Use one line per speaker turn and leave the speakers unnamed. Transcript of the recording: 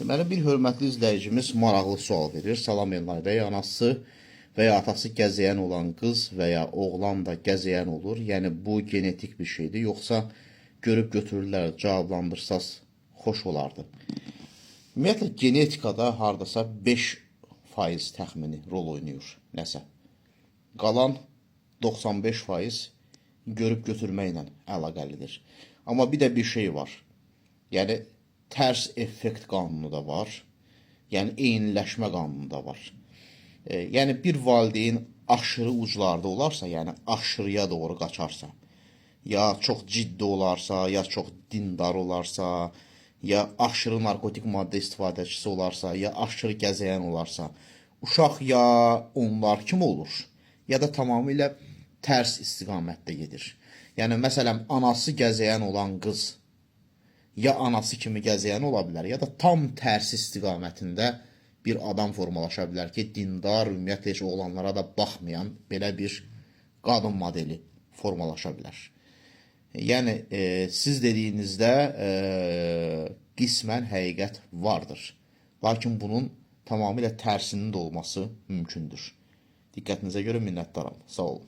Deməli, bir hörmətli izləyicimiz maraqlı sual verir. Salam Elnay bəy, anası və ya atası gəzəyən olan qız və ya oğlan da gəzəyən olur. Yəni, bu genetik bir şeydir. Yoxsa görüb götürürlər, cavablandırsaz xoş olardı. Ümumiyyətlə, genetikada hardasa 5% təxmini rol oynayır nəsə. Qalan 95% görüb götürməklə əlaqəlidir. Amma bir də bir şey var. Yəni, tərs effekt qanunu da var. Yəni, eyniləşmə qanunu da var. Yəni, bir valideyn aşırı uclarda olarsa, yəni aşırıya doğru qaçarsa, ya çox ciddi olarsa, ya çox dindar olarsa, ya aşırı narkotik maddə istifadəçisi olarsa, ya aşırı gəzəyən olarsa, uşaq ya onlar kimi olur, ya da tamamilə tərs istiqamətdə gedir. Yəni, məsələn, anası gəzəyən olan qız ya anası kimi gəzəyən ola bilər, ya da tam tərsi istiqamətində bir adam formalaşa bilər ki, dindar, ümumiyyətlə heç oğlanlara da baxmayan belə bir qadın modeli formalaşa bilər. Yəni, siz dediyinizdə qismən həqiqət vardır. Lakin bunun tamamilə tərsinin də olması mümkündür. Diqqətinizə görə minnətdaram. Sağ olun.